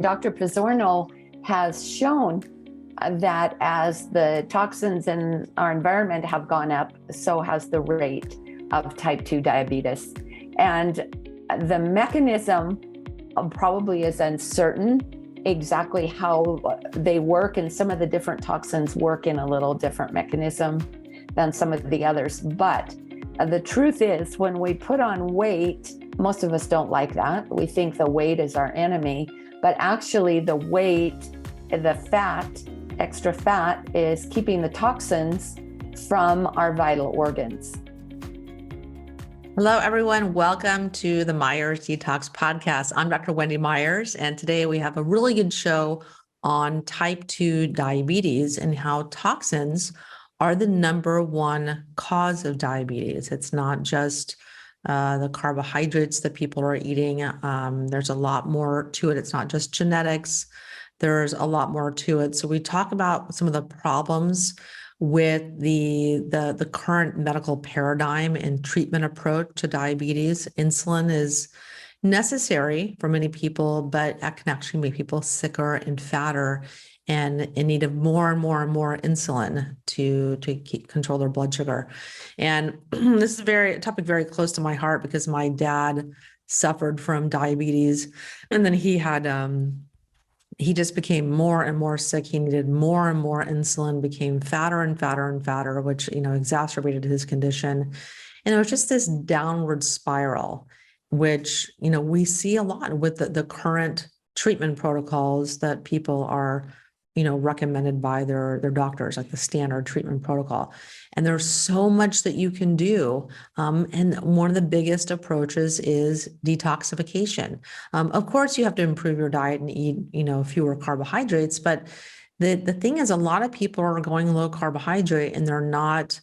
Dr. Pizzorno has shown that as the toxins in our environment have gone up, so has the rate of type 2 diabetes. And the mechanism probably is uncertain exactly how they work, and some of the different toxins work in a little different mechanism than some of the others. But the truth is, when we put on weight, most of us don't like that. We think the weight is our enemy, but actually the weight, the fat, extra fat, is keeping the toxins from our vital organs. Hello, everyone. Welcome to the Myers Detox Podcast. I'm Dr. Wendy Myers, and today we have a really good show on type 2 diabetes and how toxins are the number one cause of diabetes. It's not just the carbohydrates that people are eating. There's a lot more to it. It's not just genetics. There's a lot more to it. So we talk about some of the problems with the current medical paradigm and treatment approach to diabetes. Insulin is necessary for many people, but it can actually make people sicker and fatter and in need of more and more and more insulin to control their blood sugar. And this is a topic very close to my heart because my dad suffered from diabetes, and then he just became more and more sick. He needed more and more insulin, became fatter and fatter and fatter, which, exacerbated his condition. And it was just this downward spiral, which, we see a lot with the current treatment protocols that people are, recommended by their doctors, like the standard treatment protocol. And there's so much that you can do. And one of the biggest approaches is detoxification. Of course, you have to improve your diet and eat, fewer carbohydrates. But the thing is, a lot of people are going low carbohydrate and they're not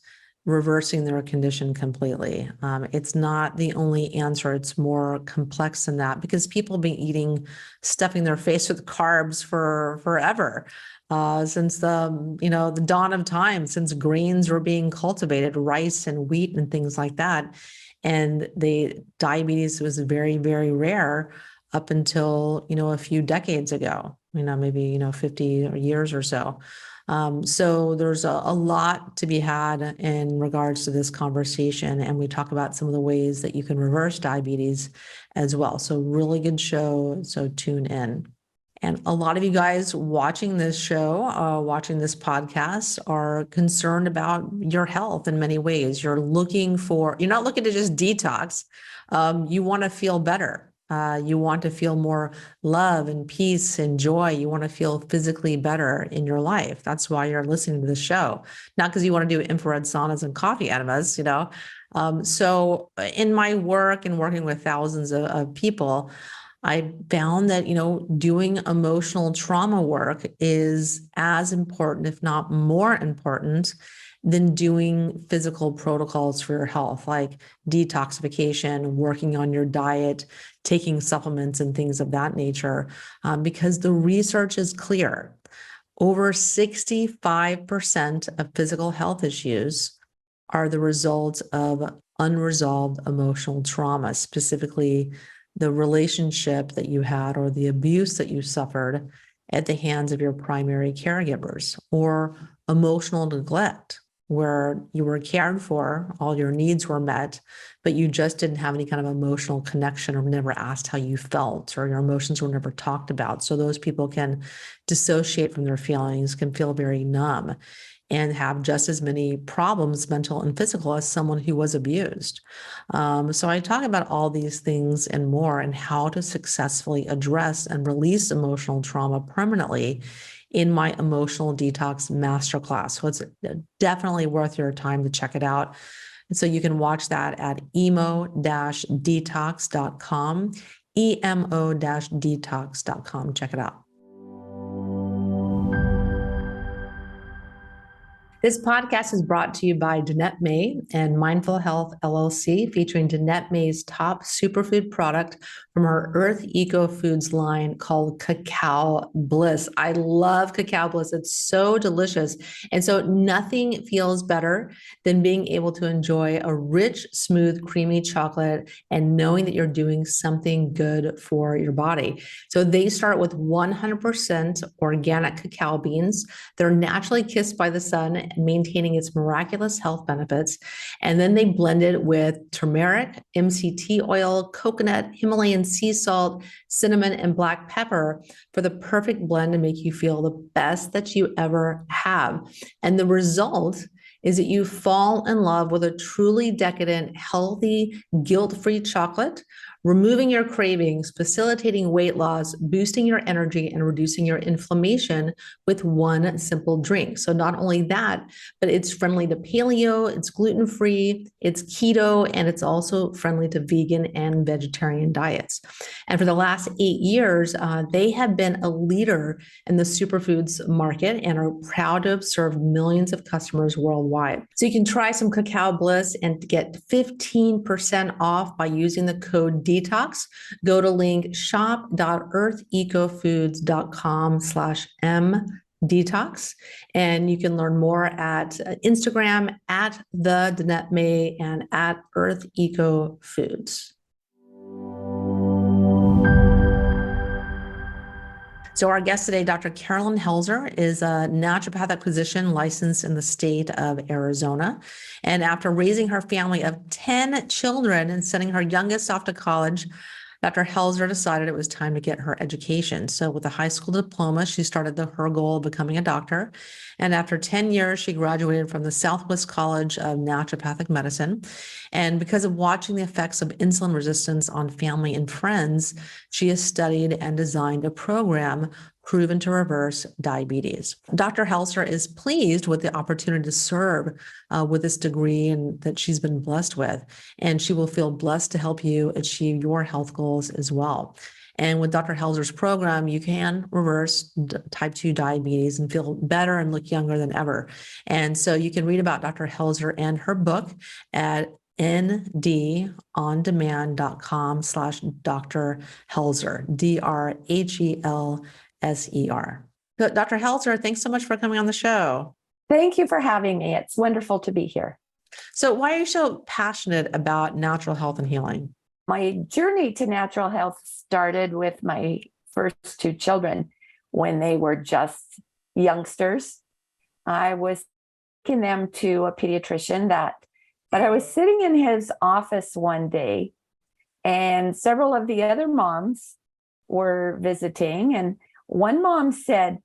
reversing their condition completely. It's not the only answer. It's more complex than that because people have been stuffing their face with carbs for forever. Since the dawn of time, since grains were being cultivated, rice and wheat and things like that. And the diabetes was very, very rare up until, a few decades ago, maybe, 50 years or so. So there's a lot to be had in regards to this conversation. And we talk about some of the ways that you can reverse diabetes as well. So really good show. So tune in. And a lot of you guys watching this show, watching this podcast are concerned about your health in many ways. You're not looking to just detox. You want to feel better. You want to feel more love and peace and joy. You want to feel physically better in your life. That's why you're listening to the show, not because you want to do infrared saunas and coffee enemas, So in my work and working with thousands of people, I found that, doing emotional trauma work is as important, if not more important, than doing physical protocols for your health, like detoxification, working on your diet, taking supplements and things of that nature, because the research is clear. Over 65% of physical health issues are the result of unresolved emotional trauma, specifically the relationship that you had or the abuse that you suffered at the hands of your primary caregivers, or emotional neglect, where you were cared for, all your needs were met, but you just didn't have any kind of emotional connection or never asked how you felt, or your emotions were never talked about. So those people can dissociate from their feelings, can feel very numb, and have just as many problems, mental and physical, as someone who was abused. So I talk about all these things and more, and how to successfully address and release emotional trauma permanently in my Emotional Detox Masterclass. So it's definitely worth your time to check it out. And so you can watch that at emo-detox.com, emo-detox.com. Check it out. This podcast is brought to you by Danette May and Mindful Health LLC, featuring Danette May's top superfood product from her Earth Eco Foods line called Cacao Bliss. I love Cacao Bliss. It's so delicious. And so nothing feels better than being able to enjoy a rich, smooth, creamy chocolate and knowing that you're doing something good for your body. So they start with 100% organic cacao beans. They're naturally kissed by the sun, maintaining its miraculous health benefits. And then they blend it with turmeric, MCT oil, coconut, Himalayan sea salt, cinnamon, and black pepper for the perfect blend to make you feel the best that you ever have. And the result is that you fall in love with a truly decadent, healthy, guilt-free chocolate, removing your cravings, facilitating weight loss, boosting your energy, and reducing your inflammation with one simple drink. So not only that, but it's friendly to paleo, it's gluten-free, it's keto, and it's also friendly to vegan and vegetarian diets. And for the last 8 years, they have been a leader in the superfoods market and are proud to have served millions of customers worldwide. So you can try some Cacao Bliss and get 15% off by using the code DETOX. Go to link shop.earthecofoods.com/MDetox. And you can learn more at Instagram at the Danette May and at Earth Eco Foods. So our guest today, Dr. Carolyn Helser, is a naturopathic physician licensed in the state of Arizona. And after raising her family of 10 children and sending her youngest off to college, Dr. Helser decided it was time to get her education. So with a high school diploma, she started her goal of becoming a doctor. And after 10 years, she graduated from the Southwest College of Naturopathic Medicine. And because of watching the effects of insulin resistance on family and friends, she has studied and designed a program proven to reverse diabetes. Dr. Helser is pleased with the opportunity to serve with this degree and that she's been blessed with, and she will feel blessed to help you achieve your health goals as well. And with Dr. Helser's program, you can reverse type 2 diabetes and feel better and look younger than ever. And so you can read about Dr. Helser and her book at ndondemand.com/Dr. Helser, DRHELSER. So Dr. Helser, thanks so much for coming on the show. Thank you for having me. It's wonderful to be here. So why are you so passionate about natural health and healing? My journey to natural health started with my first 2 children when they were just youngsters. I was taking them to a pediatrician but I was sitting in his office one day, and several of the other moms were visiting, and one mom said,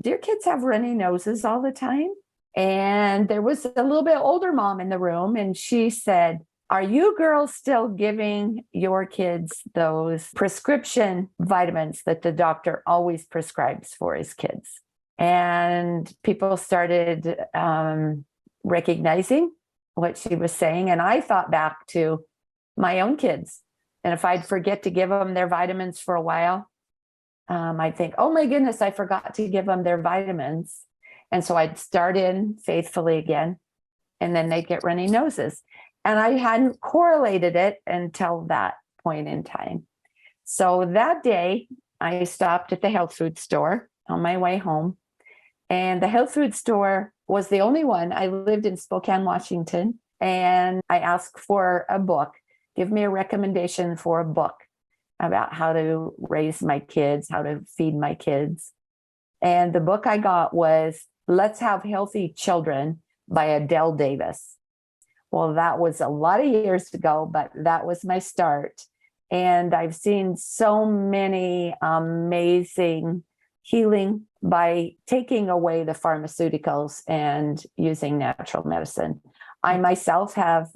"Do your kids have runny noses all the time?" And there was a little bit older mom in the room, and she said, "Are you girls still giving your kids those prescription vitamins that the doctor always prescribes for his kids?" And people started recognizing what she was saying. And I thought back to my own kids. And if I'd forget to give them their vitamins for a while, I'd think, "Oh my goodness, I forgot to give them their vitamins." And so I'd start in faithfully again, and then they'd get runny noses. And I hadn't correlated it until that point in time. So that day, I stopped at the health food store on my way home. And the health food store was the only one. I lived in Spokane, Washington, and I asked for a book. Give me a recommendation for a book about how to raise my kids, how to feed my kids. And the book I got was Let's Have Healthy Children by Adele Davis. Well, that was a lot of years ago, but that was my start. And I've seen so many amazing healing by taking away the pharmaceuticals and using natural medicine. I myself have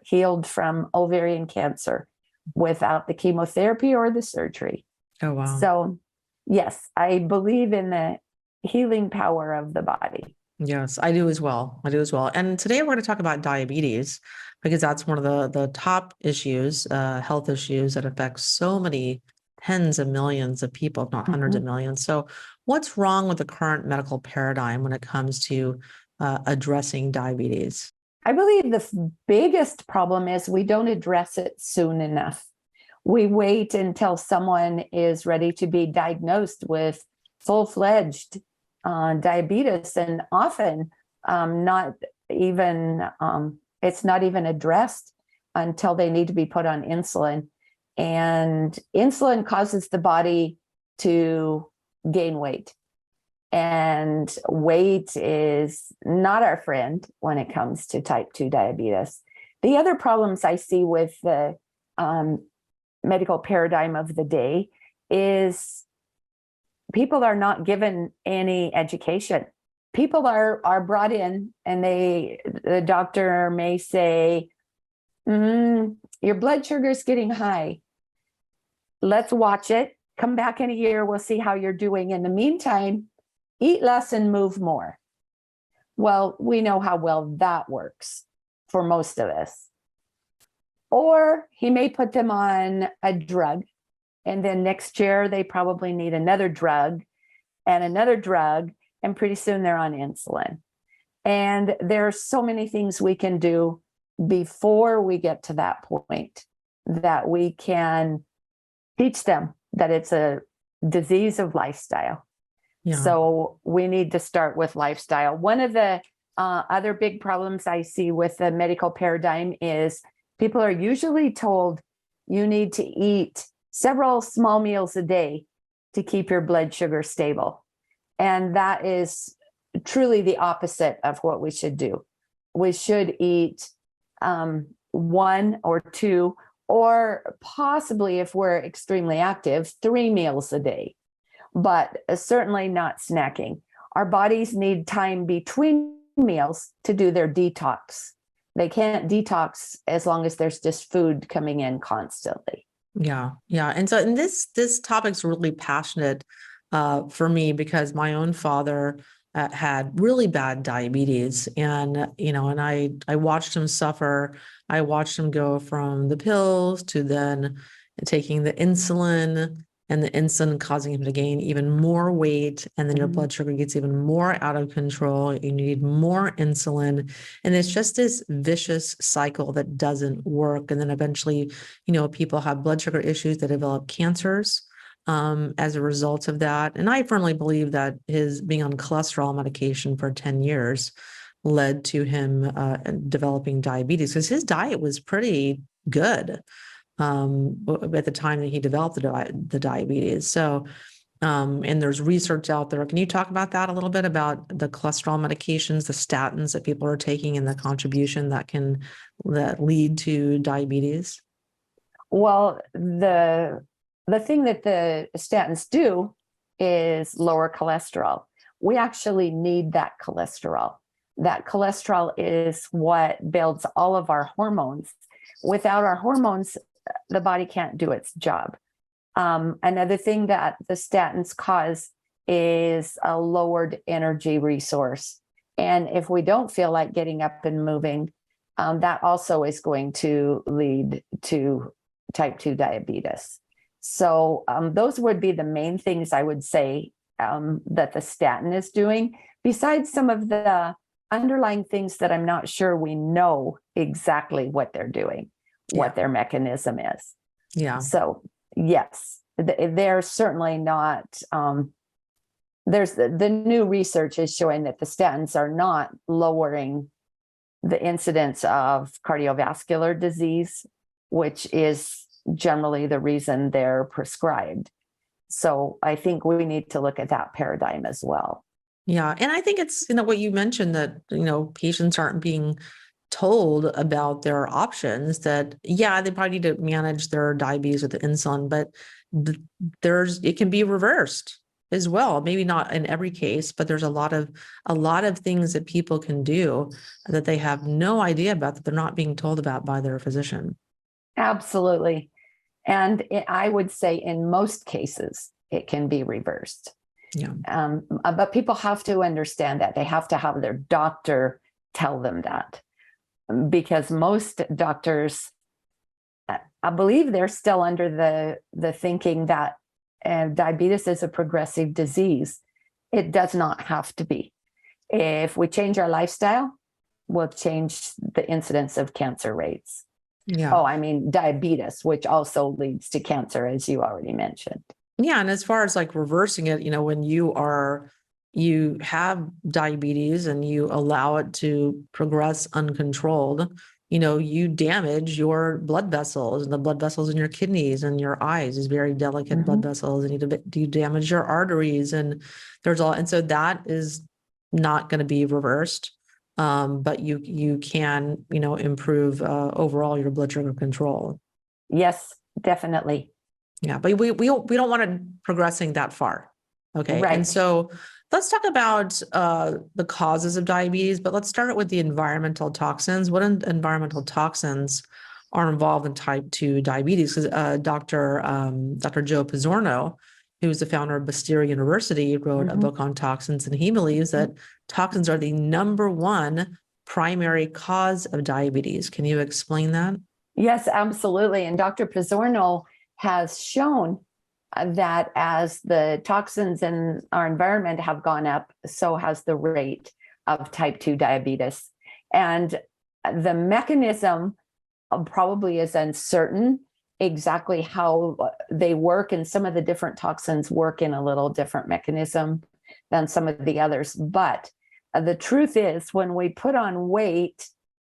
healed from ovarian cancer without the chemotherapy or the surgery. Oh, wow. So, yes, I believe in the healing power of the body. Yes, I do as well. And today we're going to talk about diabetes because that's one of the top issues, health issues that affect so many tens of millions of people, if not hundreds of millions. So what's wrong with the current medical paradigm when it comes to addressing diabetes? I believe the biggest problem is we don't address it soon enough. We wait until someone is ready to be diagnosed with full-fledged diabetes, and often not even it's not even addressed until they need to be put on insulin. And insulin causes the body to gain weight. And weight is not our friend when it comes to type 2 diabetes. The other problems I see with the medical paradigm of the day is people are not given any education. People are brought in and the doctor may say, your blood sugar is getting high. Let's watch it. Come back in a year. We'll see how you're doing. In the meantime, eat less and move more. Well, we know how well that works for most of us. Or he may put them on a drug, and then next year they probably need another drug, and pretty soon they're on insulin. And there are so many things we can do before we get to that point that we can teach them that it's a disease of lifestyle. Yeah. So we need to start with lifestyle. One of the other big problems I see with the medical paradigm is people are usually told you need to eat several small meals a day to keep your blood sugar stable. And that is truly the opposite of what we should do. We should eat one or two, or possibly, if we're extremely active, 3 meals a day, but certainly not snacking. Our bodies need time between meals to do their detox. They can't detox as long as there's just food coming in constantly. Yeah. And this topic's really passionate for me because my own father had really bad diabetes, and I watched him suffer. I watched him go from the pills to then taking the insulin, and the insulin causing him to gain even more weight, and then your blood sugar gets even more out of control. You need more insulin, and it's just this vicious cycle that doesn't work. And then eventually, people have blood sugar issues that develop cancers as a result of that. And I firmly believe that his being on cholesterol medication for 10 years led to him developing diabetes, because his diet was pretty good at the time that he developed the diabetes. So, and there's research out there. Can you talk about that a little bit, about the cholesterol medications, the statins that people are taking, and the contribution that lead to diabetes? Well, the thing that the statins do is lower cholesterol. We actually need that cholesterol. That cholesterol is what builds all of our hormones. Without our hormones, the body can't do its job. Another thing that the statins cause is a lowered energy resource. And if we don't feel like getting up and moving, that also is going to lead to type 2 diabetes. So those would be the main things I would say that the statin is doing, besides some of the underlying things that I'm not sure we know exactly what they're doing, what their mechanism is. Yeah. So yes, they're certainly not, there's the new research is showing that the statins are not lowering the incidence of cardiovascular disease, which is generally the reason they're prescribed. So I think we need to look at that paradigm as well. Yeah. And I think it's, what you mentioned, that, patients aren't being told about their options, that, they probably need to manage their diabetes with the insulin, but it can be reversed as well. Maybe not in every case, but there's a lot of things that people can do that they have no idea about, that they're not being told about by their physician. Absolutely. And I would say in most cases, it can be reversed. Yeah. But people have to understand that. They have to have their doctor tell them that, because most doctors, I believe, they're still under the thinking that diabetes is a progressive disease. It does not have to be. If we change our lifestyle, we'll change the incidence of cancer rates. Yeah. Oh, I mean, diabetes, which also leads to cancer, as you already mentioned. Yeah. And as far as like reversing it, when you have diabetes and you allow it to progress uncontrolled, you damage your blood vessels, and the blood vessels in your kidneys and your eyes is very delicate blood vessels, and you damage your arteries, and and so that is not going to be reversed. But you can, improve overall your blood sugar control. Yes, definitely. Yeah, but we don't want it progressing that far. Okay. Right. And so let's talk about the causes of diabetes, but let's start with the environmental toxins. What environmental toxins are involved in type 2 diabetes? Because Dr. Joe Pizzorno, who's the founder of Bastyr University, wrote a book on toxins, and he believes that toxins are the number one primary cause of diabetes. Can you explain that? Yes, absolutely. And Dr. Pizzorno has shown that as the toxins in our environment have gone up, so has the rate of type 2 diabetes. And the mechanism probably is uncertain exactly how they work, and some of the different toxins work in a little different mechanism than some of the others. But the truth is, when we put on weight,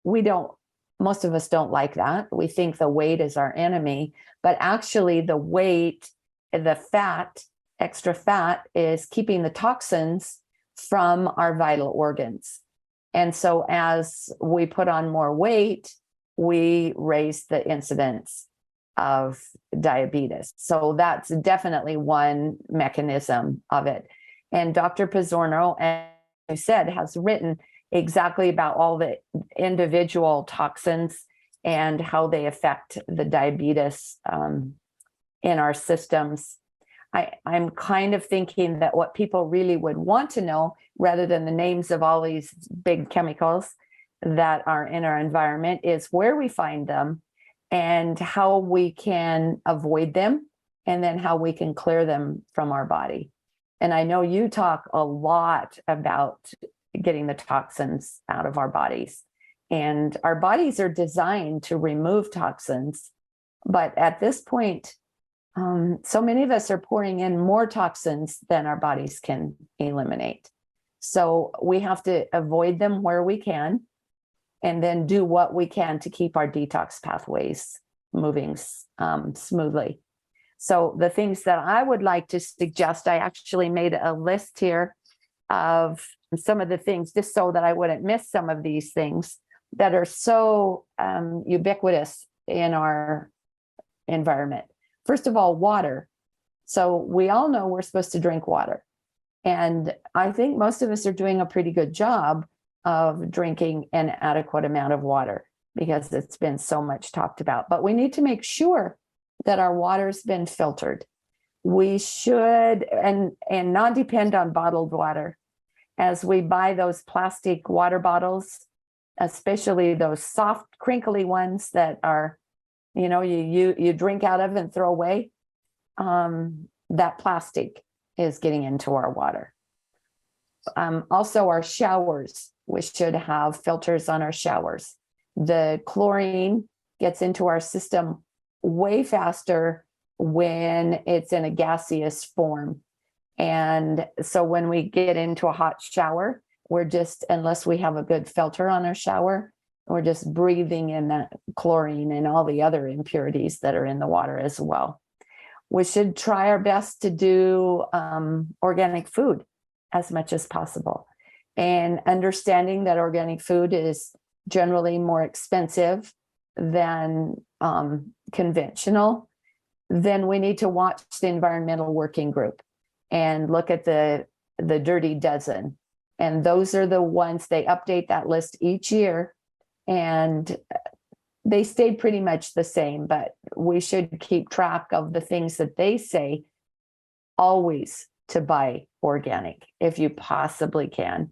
most of us don't like that. We think the weight is our enemy, but actually the weight, the fat, extra fat, is keeping the toxins from our vital organs. And so as we put on more weight, we raise the incidence of diabetes. So that's definitely one mechanism of it. And Dr. Pizzorno, as I said, has written exactly about all the individual toxins and how they affect the diabetes in our systems. I'm kind of thinking that what people really would want to know, rather than the names of all these big chemicals that are in our environment, is where we find them and how we can avoid them, and then how we can clear them from our body. And I know you talk a lot about getting the toxins out of our bodies. And our bodies are designed to remove toxins. But at this point, so many of us are pouring in more toxins than our bodies can eliminate. So we have to avoid them where we can, and then do what we can to keep our detox pathways moving smoothly. So the things that I would like to suggest, I actually made a list here of some of the things, just so that I wouldn't miss some of these things that are so ubiquitous in our environment. First of all, water. So we all know we're supposed to drink water. And I think most of us are doing a pretty good job of drinking an adequate amount of water, because it's been so much talked about. But we need to make sure that our water's been filtered. We should, and not depend on bottled water. As we buy those plastic water bottles, especially those soft, crinkly ones that are, you drink out of and throw away, that plastic is getting into our water. Also, our showers, we should have filters on our showers. The chlorine gets into our system way faster when it's in a gaseous form. And so when we get into a hot shower, unless we have a good filter on our shower, we're just breathing in that chlorine and all the other impurities that are in the water as well. We should try our best to do organic food as much as possible. And understanding that organic food is generally more expensive than conventional, then we need to watch the Environmental Working Group and look at the Dirty Dozen. And those are the ones, they update that list each year, and they stayed pretty much the same, but we should keep track of the things that they say always to buy organic if you possibly can.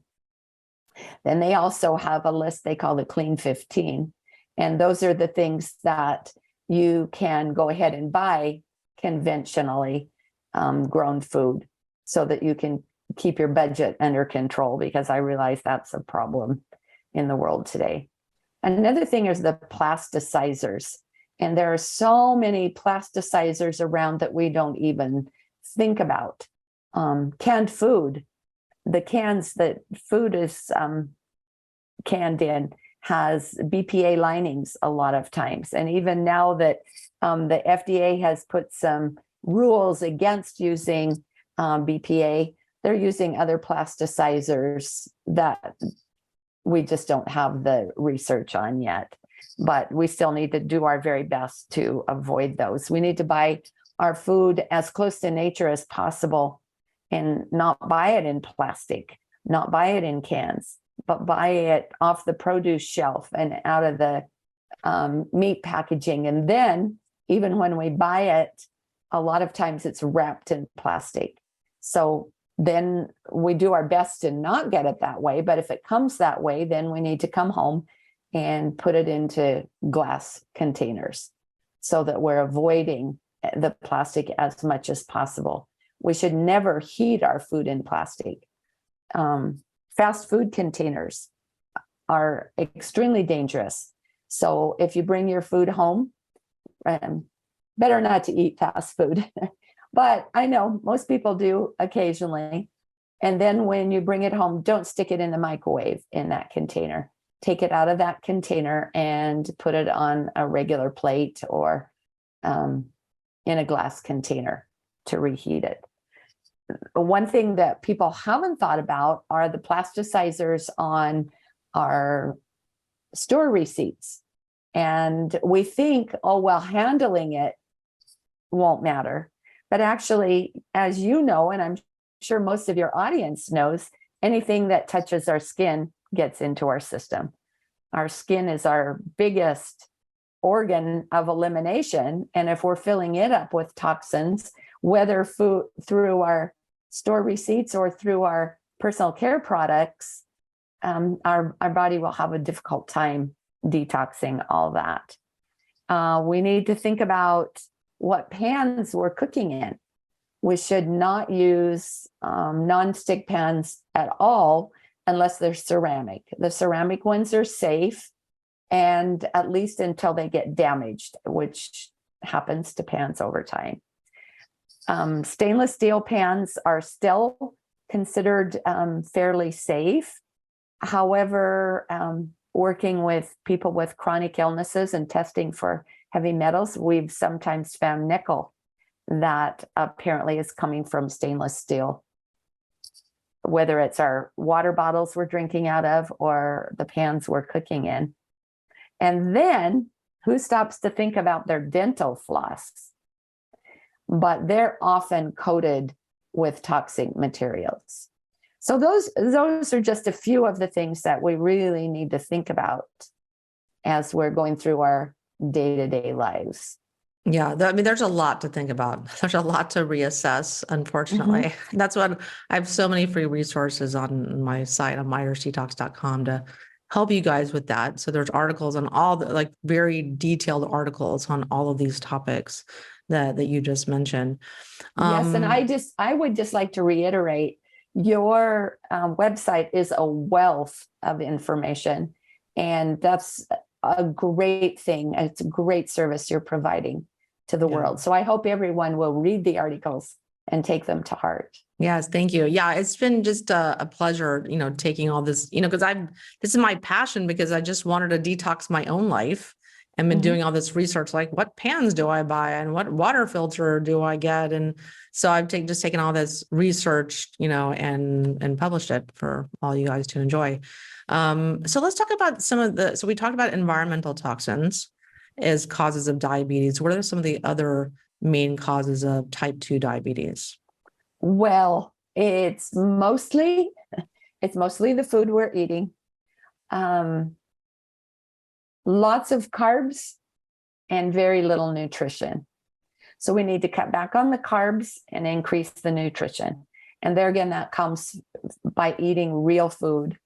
Then they also have a list they call the Clean 15. And those are the things that you can go ahead and buy conventionally grown food, so that you can keep your budget under control, because I realize that's a problem in the world today. Another thing is the plasticizers. And there are so many plasticizers around that we don't even think about. Canned food, the cans that food is canned in has BPA linings a lot of times. And even now that the FDA has put some rules against using BPA, they're using other plasticizers that we just don't have the research on yet. But we still need to do our very best to avoid those. We need to buy our food as close to nature as possible and not buy it in plastic, not buy it in cans, but buy it off the produce shelf and out of the meat packaging. And then even when we buy it, a lot of times it's wrapped in plastic. So then we do our best to not get it that way. But if it comes that way, then we need to come home and put it into glass containers so that we're avoiding the plastic as much as possible. We should never heat our food in plastic. Fast food containers are extremely dangerous. So if you bring your food home, better not to eat fast food. But I know most people do occasionally. And then when you bring it home, don't stick it in the microwave in that container. Take it out of that container and put it on a regular plate or in a glass container to reheat it. One thing that people haven't thought about are the plasticizers on our store receipts. And we think, oh, well, handling it won't matter. But actually, as you know, and I'm sure most of your audience knows, anything that touches our skin gets into our system. Our skin is our biggest organ of elimination. And if we're filling it up with toxins, whether food through our store receipts or through our personal care products, our body will have a difficult time detoxing all that. We need to think about what pans we're cooking in. We should not use non-stick pans at all unless they're ceramic. The ceramic ones are safe, and at least until they get damaged, which happens to pans over time. Stainless steel pans are still considered fairly safe. However, working with people with chronic illnesses and testing for heavy metals, we've sometimes found nickel that apparently is coming from stainless steel, whether it's our water bottles we're drinking out of or the pans we're cooking in. And then who stops to think about their dental floss? But they're often coated with toxic materials. So those are just a few of the things that we really need to think about as we're going through our day-to-day lives. Yeah, there's a lot to think about. There's a lot to reassess, unfortunately. Mm-hmm. That's what I have so many free resources on my site on myersdetox.com to help you guys with that. So there's articles on all the very detailed articles on all of these topics that you just mentioned. Yes, and I would just like to reiterate, your website is a wealth of information, and that's a great thing. It's a great service you're providing to the world. So I hope everyone will read the articles and take them to heart. Yes, thank you. Yeah, it's been just a pleasure, taking all this, because this is my passion, because I just wanted to detox my own life and been doing all this research, like what pans do I buy and what water filter do I get? And so I've just taken all this research, and published it for all you guys to enjoy. So let's talk about so we talked about environmental toxins as causes of diabetes. What are some of the other main causes of type 2 diabetes? Well, it's mostly the food we're eating. Lots of carbs and very little nutrition. So we need to cut back on the carbs and increase the nutrition. And there again, that comes by eating real food.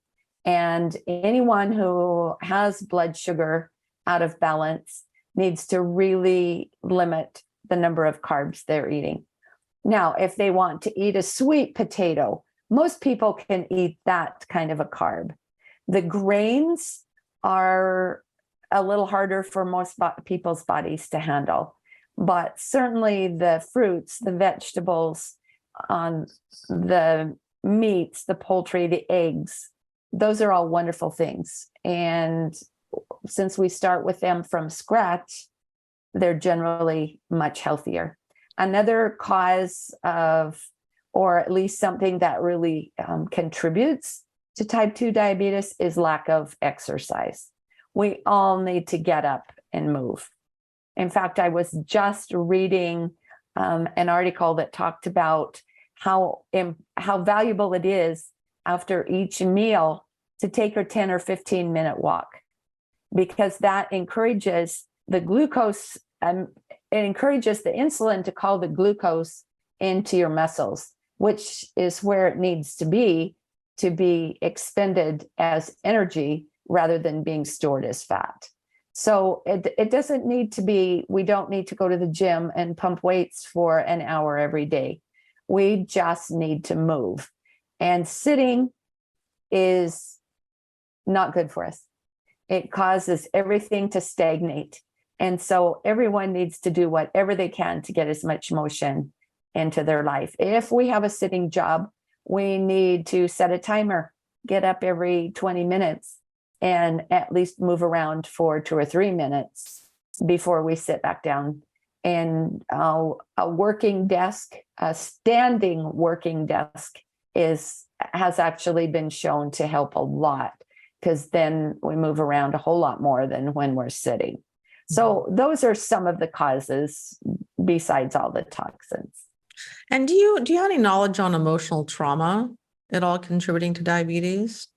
And anyone who has blood sugar out of balance needs to really limit the number of carbs they're eating. Now, if they want to eat a sweet potato most people can eat that kind of a carb. The grains are a little harder for most people's bodies to handle, but certainly the fruits, the vegetables, the meats, the poultry, the eggs, those are all wonderful things. And since we start with them from scratch, they're generally much healthier. Another cause of, or at least something that really contributes to type 2 diabetes, is lack of exercise. We all need to get up and move. In fact, I was just reading an article that talked about how valuable it is after each meal to take a 10 or 15 minute walk, because that encourages the glucose, it encourages the insulin to call the glucose into your muscles, which is where it needs to be expended as energy rather than being stored as fat. So it doesn't need to be, we don't need to go to the gym and pump weights for an hour every day. We just need to move. And sitting is not good for us. It causes everything to stagnate. And so everyone needs to do whatever they can to get as much motion into their life. If we have a sitting job, we need to set a timer, get up every 20 minutes, and at least move around for 2 or 3 minutes before we sit back down. And a working desk, a standing working desk, has actually been shown to help a lot, because then we move around a whole lot more than when we're sitting. So those are some of the causes besides all the toxins. And do you have any knowledge on emotional trauma at all contributing to diabetes?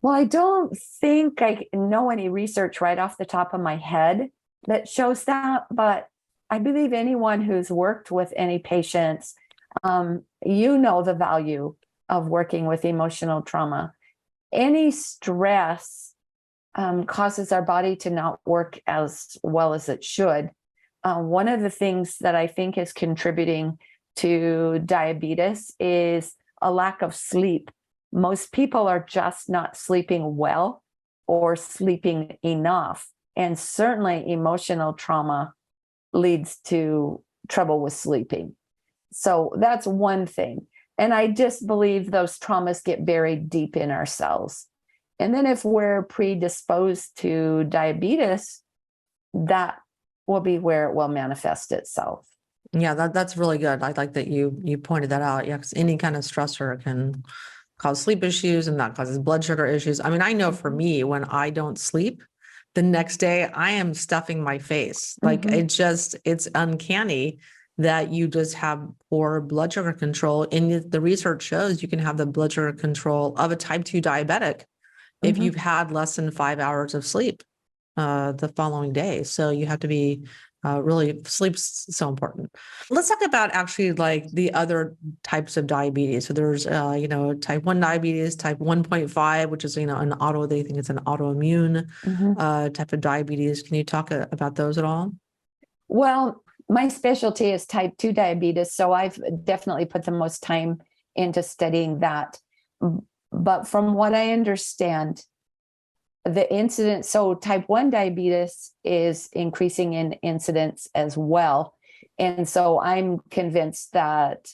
Well, I don't think I know any research right off the top of my head that shows that, but I believe anyone who's worked with any patients, the value of working with emotional trauma. Any stress causes our body to not work as well as it should. One of the things that I think is contributing to diabetes is a lack of sleep. Most people are just not sleeping well or sleeping enough. And certainly emotional trauma leads to trouble with sleeping. So that's one thing. And I just believe those traumas get buried deep in our cells. And then if we're predisposed to diabetes, that will be where it will manifest itself. Yeah, that's really good. I like that you pointed that out. Yeah, because any kind of stressor can cause sleep issues, and that causes blood sugar issues. I mean, I know for me, when I don't sleep, the next day I am stuffing my face. Like it's uncanny that you just have poor blood sugar control. And the research shows you can have the blood sugar control of a type 2 diabetic if you've had less than 5 hours of sleep the following day. So you have to be really, sleep's so important. Let's talk about actually like the other types of diabetes. So there's, type 1 diabetes, type 1.5, which is, they think it's an autoimmune type of diabetes. Can you talk about those at all? Well, my specialty is type 2 diabetes, so I've definitely put the most time into studying that. But from what I understand, the incidence, so type 1 diabetes is increasing in incidence as well. And so I'm convinced that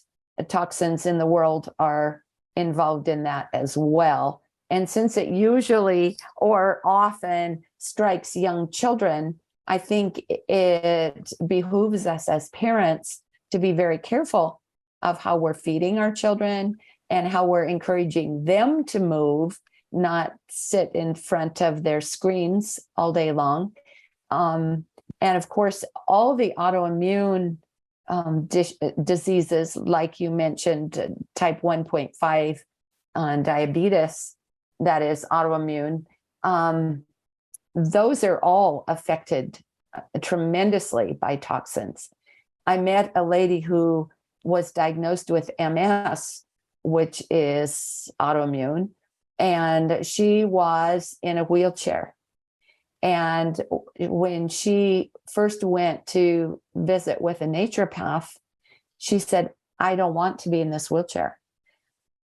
toxins in the world are involved in that as well. And since it usually or often strikes young children, I think it behooves us as parents to be very careful of how we're feeding our children and how we're encouraging them to move, not sit in front of their screens all day long. And of course, all the autoimmune diseases, like you mentioned, type 1.5 diabetes, that is autoimmune, those are all affected tremendously by toxins. I met a lady who was diagnosed with MS, which is autoimmune, and she was in a wheelchair. And when she first went to visit with a naturopath, she said, "I don't want to be in this wheelchair.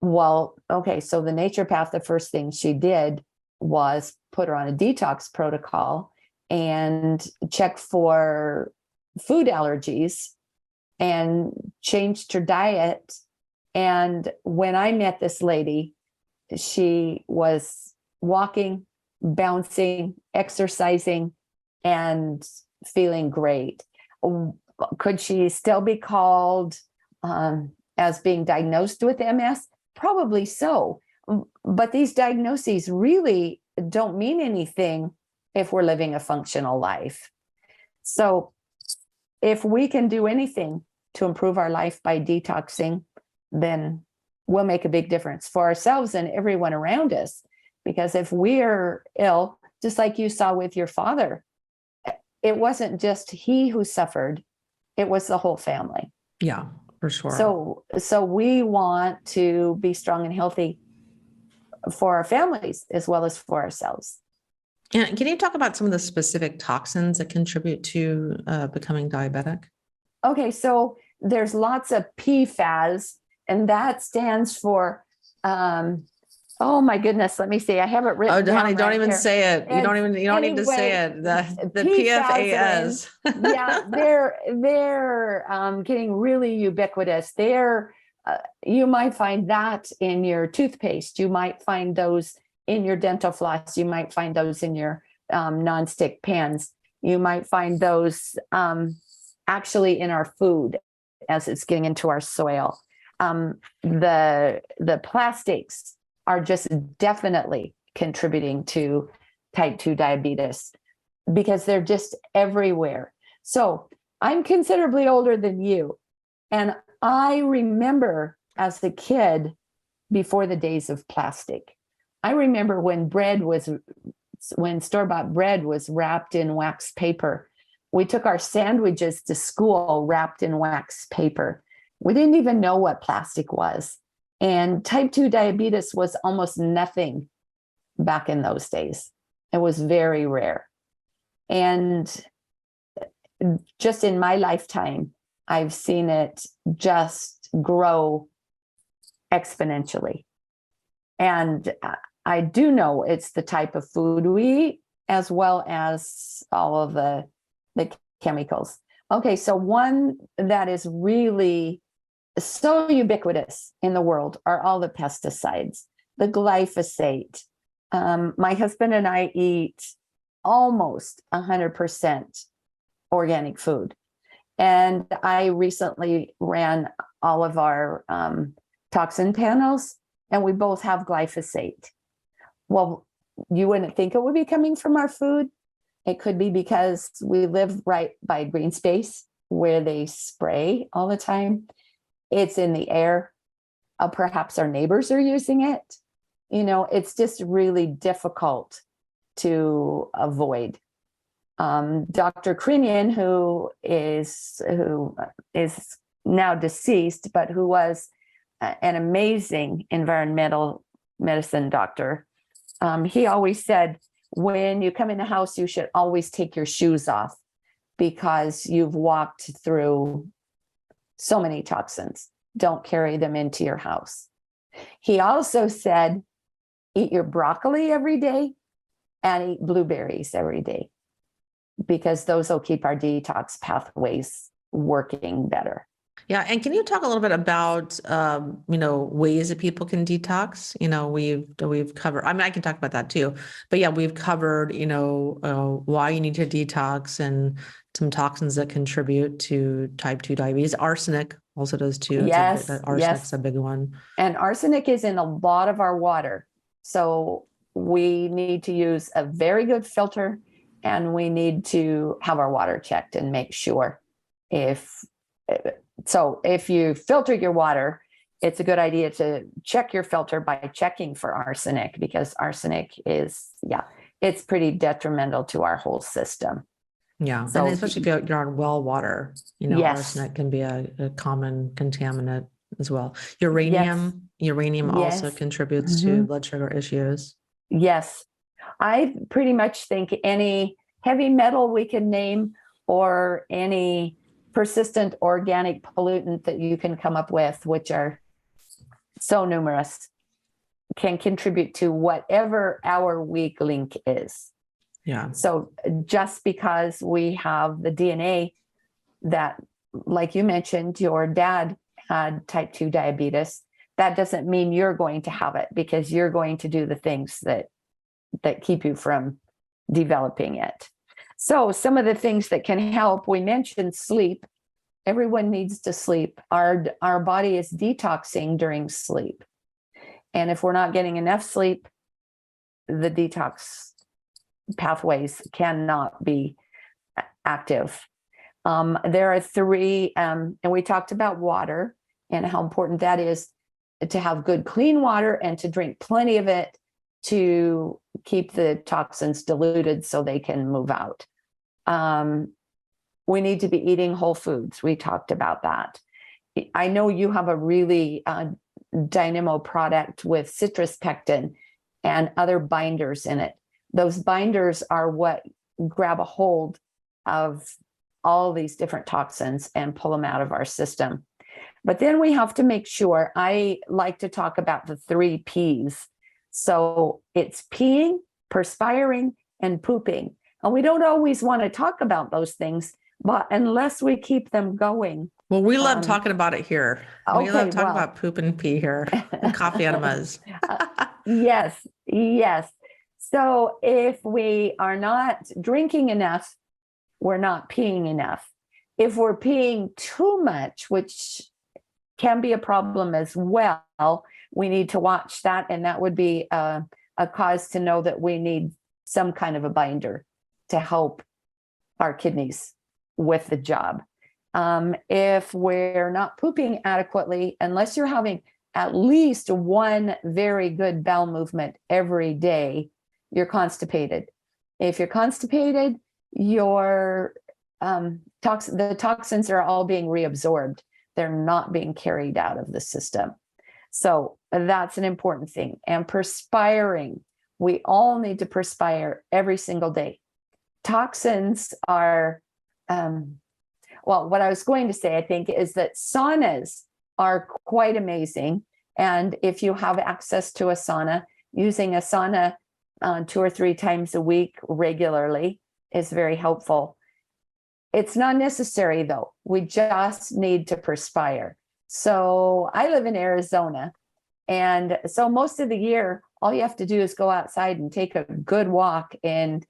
Well, okay. So the naturopath, the first thing she did was put her on a detox protocol and check for food allergies and changed her diet. And when I met this lady, she was walking, bouncing, exercising, and feeling great. Could she still be called as being diagnosed with MS? Probably so. But these diagnoses really don't mean anything if we're living a functional life. So if we can do anything to improve our life by detoxing, then we'll make a big difference for ourselves and everyone around us. Because if we're ill, just like you saw with your father, it wasn't just he who suffered, it was the whole family. Yeah, for sure. So we want to be strong and healthy for our families as well as for ourselves. And can you talk about some of the specific toxins that contribute to becoming diabetic? Okay, so there's lots of PFAS, and that stands for, oh my goodness, let me see. I have it written down. Oh, honey, don't right even here. say it. You don't need to say it. The PFAS. Yeah, they're getting really ubiquitous. You might find that in your toothpaste. You might find those in your dental floss. You might find those in your nonstick pans. You might find those actually in our food as it's getting into our soil. The plastics are just definitely contributing to type 2 diabetes because they're just everywhere. So I'm considerably older than you. And I remember as a kid before the days of plastic. I remember when store-bought bread was wrapped in wax paper. We took our sandwiches to school wrapped in wax paper. We didn't even know what plastic was. And type 2 diabetes was almost nothing back in those days. It was very rare. And just in my lifetime, I've seen it just grow exponentially. And I do know it's the type of food we eat, as well as all of the chemicals. Okay, so one that is really so ubiquitous in the world are all the pesticides, the glyphosate. My husband and I eat almost 100% organic food. And I recently ran all of our toxin panels, and we both have glyphosate. Well, you wouldn't think it would be coming from our food. It could be because we live right by green space where they spray all the time. It's in the air. Perhaps our neighbors are using it. It's just really difficult to avoid. Dr. Krinian, who is now deceased, but who was an amazing environmental medicine doctor, he always said, when you come in the house, you should always take your shoes off because you've walked through so many toxins. Don't carry them into your house. He also said, eat your broccoli every day and eat blueberries every day, because those will keep our detox pathways working better. Yeah. And can you talk a little bit about, ways that people can detox? We've covered, I can talk about that too, but yeah, we've covered, why you need to detox and some toxins that contribute to type 2 diabetes. Arsenic also does too. Yes. Arsenic's a big one. And arsenic is in a lot of our water. So we need to use a very good filter, and we need to have our water checked and make sure if you filter your water, it's a good idea to check your filter by checking for arsenic, because arsenic it's pretty detrimental to our whole system. Yeah. So, and especially if you're on well water, yes. Arsenic can be a common contaminant as well. Uranium yes. also contributes to blood sugar issues. Yes. I pretty much think any heavy metal we can name, or any persistent organic pollutant that you can come up with, which are so numerous, can contribute to whatever our weak link is. Yeah. So just because we have the DNA that, like you mentioned, your dad had type 2 diabetes, that doesn't mean you're going to have it, because you're going to do the things that keep you from developing it. So some of the things that can help, we mentioned sleep. Everyone needs to sleep. Our body is detoxing during sleep. And if we're not getting enough sleep, the detox pathways cannot be active. There are three, and we talked about water and how important that is, to have good, clean water and to drink plenty of it to keep the toxins diluted so they can move out. We need to be eating whole foods. We talked about that. I know you have a really dynamo product with citrus pectin and other binders in it. Those binders are what grab a hold of all these different toxins and pull them out of our system. But then we have to make sure, I like to talk about the 3 Ps. So it's peeing, perspiring, and pooping. And we don't always want to talk about those things, but unless we keep them going. Well, we love talking about it here. We love talking well, about poop and pee here and coffee enemas. Yes. So if we are not drinking enough, we're not peeing enough. If we're peeing too much, which can be a problem as well, we need to watch that. And that would be a cause to know that we need some kind of a binder to help our kidneys with the job. If we're not pooping adequately, unless you're having at least one very good bowel movement every day, you're constipated. If you're constipated, your the toxins are all being reabsorbed. They're not being carried out of the system. So that's an important thing. And perspiring, we all need to perspire every single day. Toxins are, well, what I was going to say, I think, is that saunas are quite amazing. And if you have access to a sauna, using a sauna 2 or 3 times a week regularly is very helpful. It's not necessary, though. We just need to perspire. So I live in Arizona. And so most of the year, all you have to do is go outside and take a good walk, and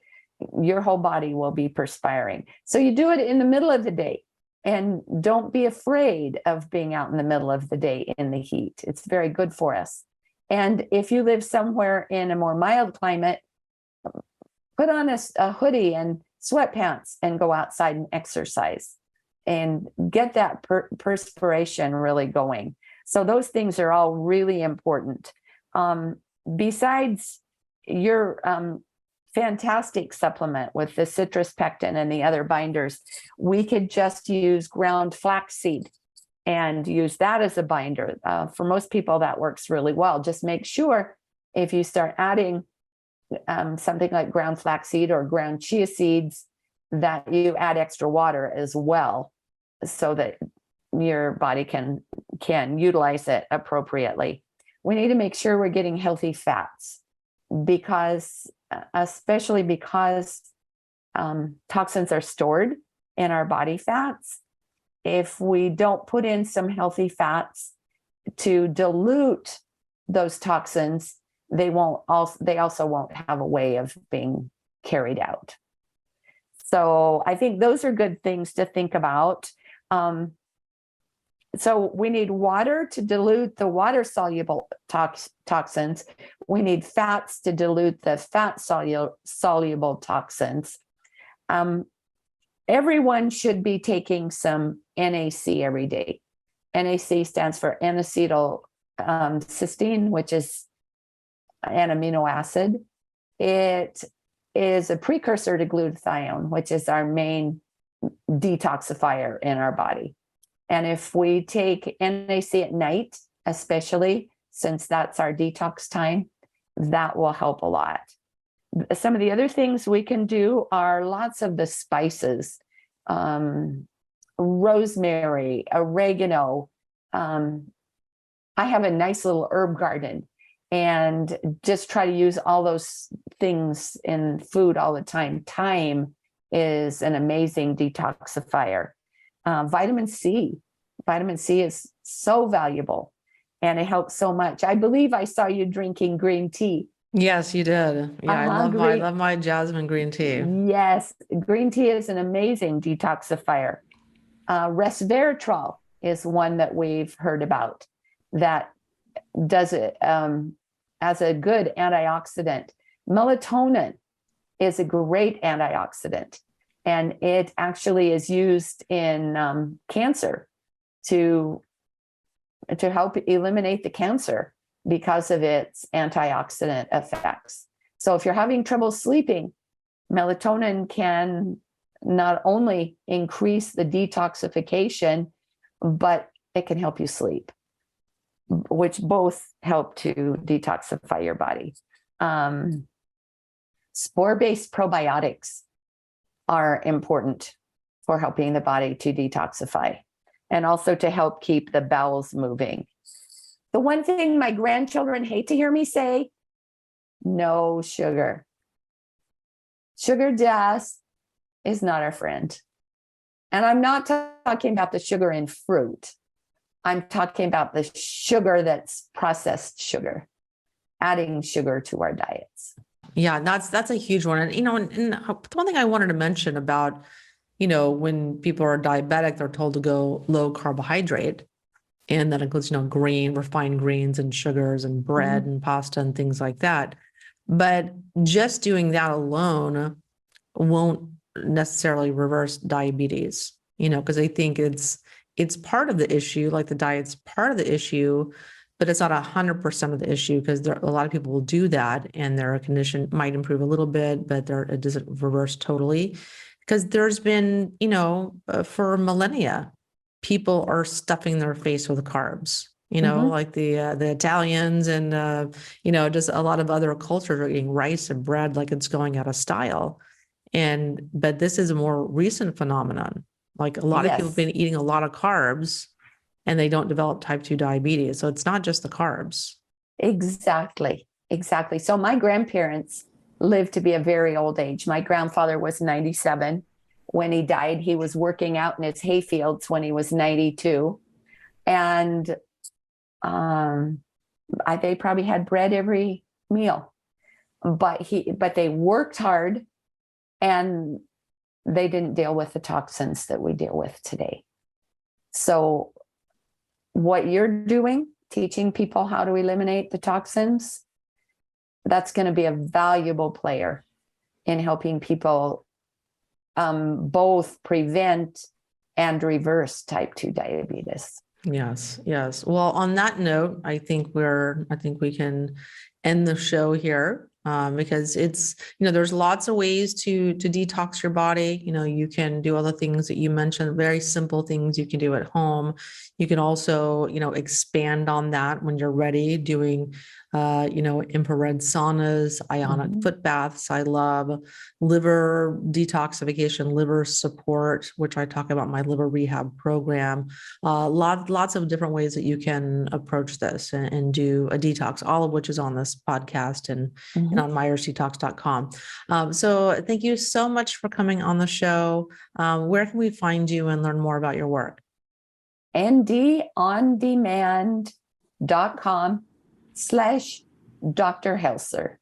your whole body will be perspiring. So you do it in the middle of the day, and don't be afraid of being out in the middle of the day in the heat. It's very good for us. And if you live somewhere in a more mild climate, put on a hoodie and sweatpants and go outside and exercise and get that perspiration really going. So those things are all really important. Besides your fantastic supplement with the citrus pectin and the other binders, we could just use ground flaxseed and use that as a binder. For most people, that works really well. Just make sure if you start adding something like ground flaxseed or ground chia seeds, that you add extra water as well, so that your body can utilize it appropriately. We need to make sure we're getting healthy fats, because especially because toxins are stored in our body fats. If we don't put in some healthy fats to dilute those toxins, they also won't have a way of being carried out. So I think those are good things to think about. So we need water to dilute the water-soluble toxins. We need fats to dilute the fat-soluble toxins. Everyone should be taking some NAC every day. NAC stands for N-acetyl cysteine, which is an amino acid. It is a precursor to glutathione, which is our main detoxifier in our body. And if we take NAC at night, especially since that's our detox time, that will help a lot. Some of the other things we can do are lots of the spices, rosemary, oregano, I have a nice little herb garden and just try to use all those things in food all the time. Thyme is an amazing detoxifier. Vitamin C is so valuable and it helps so much. I believe I saw you drinking green tea. Yes, you did. Yeah, I love my jasmine green tea. Yes, green tea is an amazing detoxifier. Resveratrol is one that we've heard about that does it as a good antioxidant. Melatonin is a great antioxidant, and it actually is used in cancer to help eliminate the cancer because of its antioxidant effects. So if you're having trouble sleeping, melatonin can not only increase the detoxification, but it can help you sleep, which both help to detoxify your body. Spore-based probiotics are important for helping the body to detoxify and also to help keep the bowels moving. The one thing my grandchildren hate to hear me say, no sugar. Sugar just is not our friend. And I'm not talking about the sugar in fruit. I'm talking about the sugar that's processed sugar, adding sugar to our diets. Yeah, that's a huge one. And, and one thing I wanted to mention about, when people are diabetic, they're told to go low carbohydrate. And that includes, refined grains and sugars and bread and pasta and things like that. But just doing that alone won't necessarily reverse diabetes, because I think it's part of the issue, like the diet's part of the issue, but it's not 100% of the issue, because a lot of people will do that and their condition might improve a little bit, but it doesn't reverse totally. Because there's been, for millennia, people are stuffing their face with carbs, like the Italians and, just a lot of other cultures are eating rice and bread like it's going out of style. But this is a more recent phenomenon. Like a lot of people have been eating a lot of carbs and they don't develop type 2 diabetes. So it's not just the carbs. Exactly. So my grandparents lived to be a very old age. My grandfather was 97 when he died. He was working out in his hay fields when he was 92. And they probably had bread every meal. But they worked hard and they didn't deal with the toxins that we deal with today. So what you're doing, teaching people how to eliminate the toxins, that's going to be a valuable player in helping people both prevent and reverse type 2 diabetes. Yes. Well, on that note, I think we can end the show here. Because it's, there's lots of ways to detox your body. You can do all the things that you mentioned, very simple things you can do at home. You can also, expand on that when you're ready, doing, infrared saunas, ionic foot baths. I love liver detoxification, liver support, which I talk about my liver rehab program. Lots of different ways that you can approach this and do a detox, all of which is on this podcast and on myersdetox.com. So thank you so much for coming on the show. Where can we find you and learn more about your work? ndondemand.com/Dr. Helser.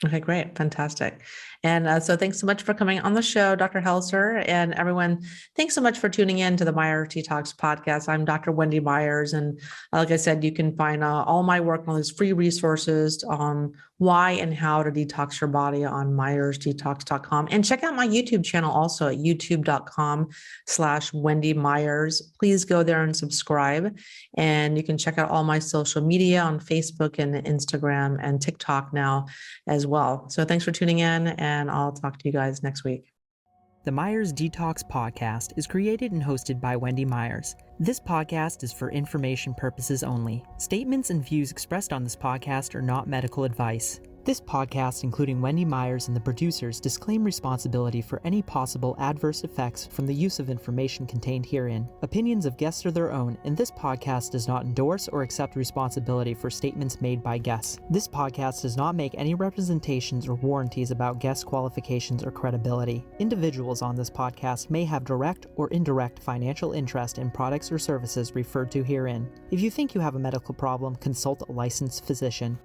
Okay, great. Fantastic. And so thanks so much for coming on the show, Dr. Helser. And everyone, thanks so much for tuning in to the Myers Detox podcast. I'm Dr. Wendy Myers. And like I said, you can find all my work and all these free resources on why and how to detox your body on myersdetox.com. And check out my YouTube channel also at youtube.com/Wendy Myers. Please go there and subscribe. And you can check out all my social media on Facebook and Instagram and TikTok now as well. So thanks for tuning in, and I'll talk to you guys next week. The Myers Detox podcast is created and hosted by Wendy Myers. This podcast is for information purposes only. Statements and views expressed on this podcast are not medical advice. This podcast, including Wendy Myers and the producers, disclaim responsibility for any possible adverse effects from the use of information contained herein. Opinions of guests are their own, and this podcast does not endorse or accept responsibility for statements made by guests. This podcast does not make any representations or warranties about guest qualifications or credibility. Individuals on this podcast may have direct or indirect financial interest in products or services referred to herein. If you think you have a medical problem, consult a licensed physician.